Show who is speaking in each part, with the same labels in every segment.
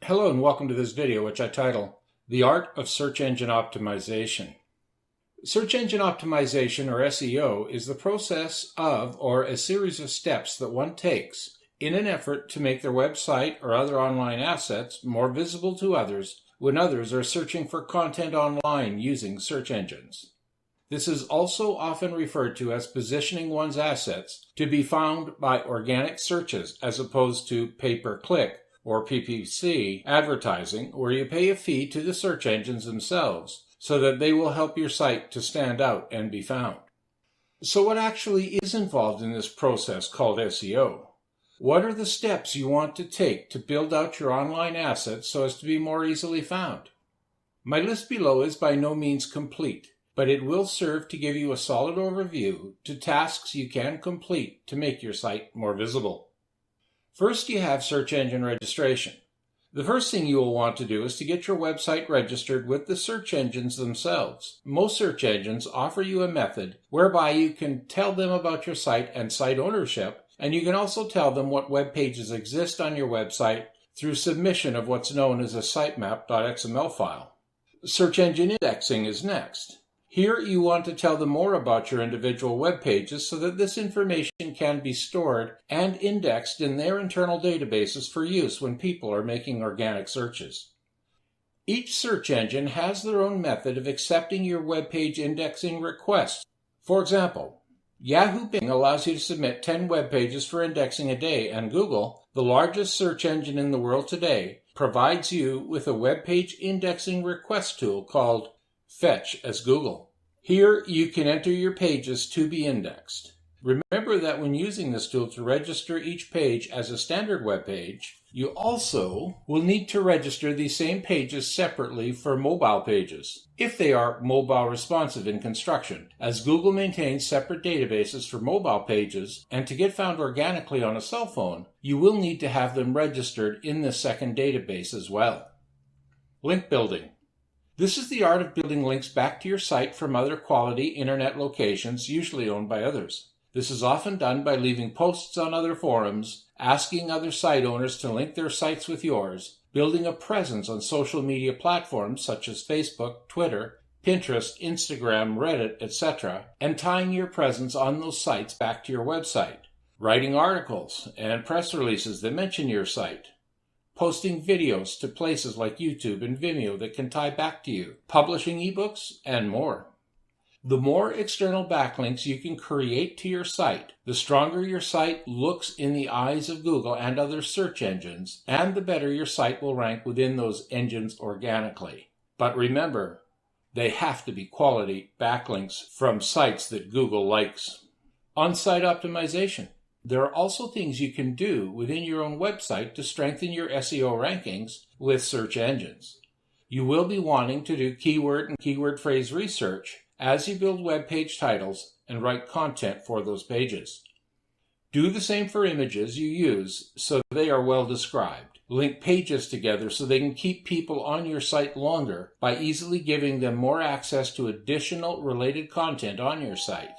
Speaker 1: Hello and welcome to this video, which I title, The Art of Search Engine Optimization. Search engine optimization, or SEO, is the process of or a series of steps that one takes in an effort to make their website or other online assets more visible to others when others are searching for content online using search engines. This is also often referred to as positioning one's assets to be found by organic searches as opposed to pay-per-click or PPC advertising, where you pay a fee to the search engines themselves so that they will help your site to stand out and be found. So what actually is involved in this process called SEO? What are the steps you want to take to build out your online assets so as to be more easily found? My list below is by no means complete, but it will serve to give you a solid overview to tasks you can complete to make your site more visible. First, you have search engine registration. The first thing you will want to do is to get your website registered with the search engines themselves. Most search engines offer you a method whereby you can tell them about your site and site ownership, and you can also tell them what web pages exist on your website through submission of what's known as a sitemap.xml file. Search engine indexing is next. Here you want to tell them more about your individual web pages so that this information can be stored and indexed in their internal databases for use when people are making organic searches. Each search engine has their own method of accepting your web page indexing requests. For example, Yahoo Bing allows you to submit 10 web pages for indexing a day, and Google, the largest search engine in the world today, provides you with a web page indexing request tool called Fetch as Google. Here you can enter your pages to be indexed. Remember that when using this tool to register each page as a standard web page, you also will need to register these same pages separately for mobile pages, if they are mobile responsive in construction, as Google maintains separate databases for mobile pages, and to get found organically on a cell phone, you will need to have them registered in the second database as well. Link building. This is the art of building links back to your site from other quality internet locations, usually owned by others. This is often done by leaving posts on other forums, asking other site owners to link their sites with yours, building a presence on social media platforms such as Facebook, Twitter, Pinterest, Instagram, Reddit, etc., and tying your presence on those sites back to your website, writing articles and press releases that mention your site, posting videos to places like YouTube and Vimeo that can tie back to you, publishing ebooks, and more. The more external backlinks you can create to your site, the stronger your site looks in the eyes of Google and other search engines, and the better your site will rank within those engines organically. But remember, they have to be quality backlinks from sites that Google likes. On-site optimization. There are also things you can do within your own website to strengthen your SEO rankings with search engines. You will be wanting to do keyword and keyword phrase research as you build web page titles and write content for those pages. Do the same for images you use so they are well described. Link pages together so they can keep people on your site longer by easily giving them more access to additional related content on your site.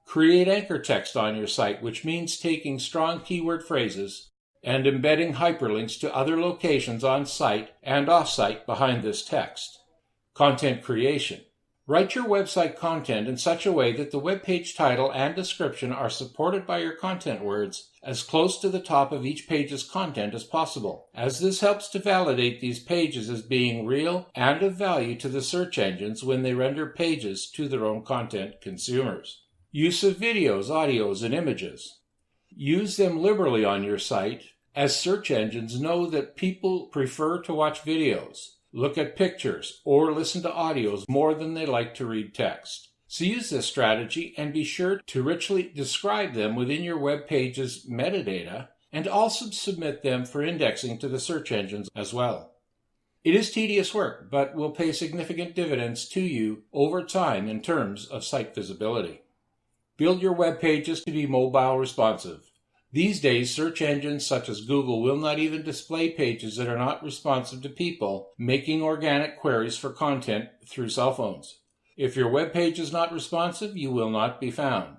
Speaker 1: Create anchor text on your site, which means taking strong keyword phrases and embedding hyperlinks to other locations on site and off-site behind this text. Content creation. Write your website content in such a way that the web page title and description are supported by your content words as close to the top of each page's content as possible, as this helps to validate these pages as being real and of value to the search engines when they render pages to their own content consumers. Use of videos, audios, and images. Use them liberally on your site, as search engines know that people prefer to watch videos, look at pictures, or listen to audios more than they like to read text. So use this strategy and be sure to richly describe them within your web page's metadata and also submit them for indexing to the search engines as well. It is tedious work, but will pay significant dividends to you over time in terms of site visibility. Build your web pages to be mobile responsive. These days, search engines such as Google will not even display pages that are not responsive to people making organic queries for content through cell phones. If your web page is not responsive, you will not be found.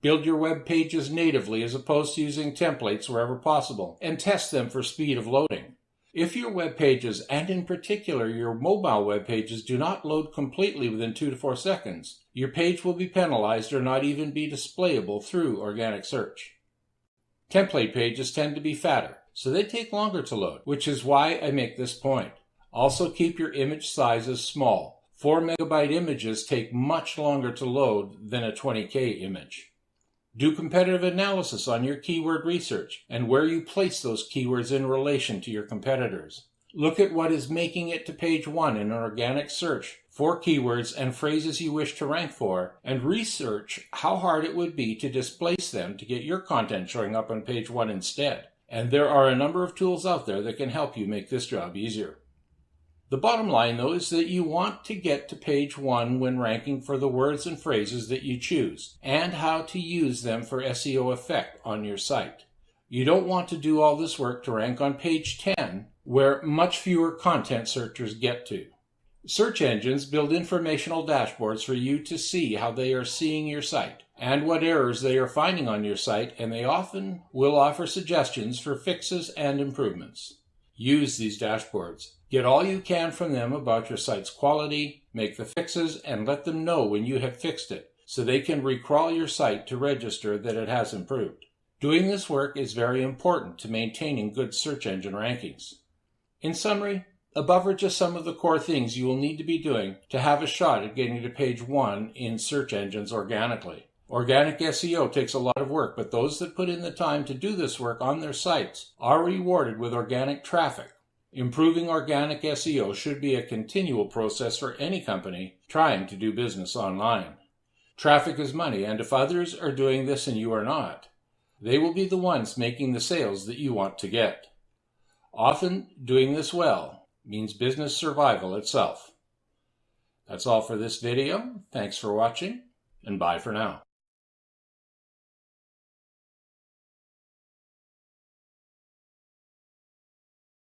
Speaker 1: Build your web pages natively as opposed to using templates wherever possible, and test them for speed of loading. If your web pages, and in particular your mobile web pages, do not load completely within 2 to 4 seconds, your page will be penalized or not even be displayable through organic search. Template pages tend to be fatter, so they take longer to load, which is why I make this point. Also keep your image sizes small. 4 megabyte images take much longer to load than a 20K image. Do competitive analysis on your keyword research and where you place those keywords in relation to your competitors. Look at what is making it to page 1 in an organic search for keywords and phrases you wish to rank for, and research how hard it would be to displace them to get your content showing up on page 1 instead. And there are a number of tools out there that can help you make this job easier. The bottom line, though, is that you want to get to page 1 when ranking for the words and phrases that you choose, and how to use them for SEO effect on your site. You don't want to do all this work to rank on page 10, where much fewer content searchers get to. Search engines build informational dashboards for you to see how they are seeing your site, and what errors they are finding on your site, and they often will offer suggestions for fixes and improvements. Use these dashboards. Get all you can from them about your site's quality, make the fixes, and let them know when you have fixed it, so they can recrawl your site to register that it has improved. Doing this work is very important to maintaining good search engine rankings. In summary, above are just some of the core things you will need to be doing to have a shot at getting to page 1 in search engines organically. Organic SEO takes a lot of work, but those that put in the time to do this work on their sites are rewarded with organic traffic. Improving organic SEO should be a continual process for any company trying to do business online. Traffic is money, and if others are doing this and you are not, they will be the ones making the sales that you want to get. Often, doing this well means business survival itself. That's all for this video. Thanks for watching, and bye for now.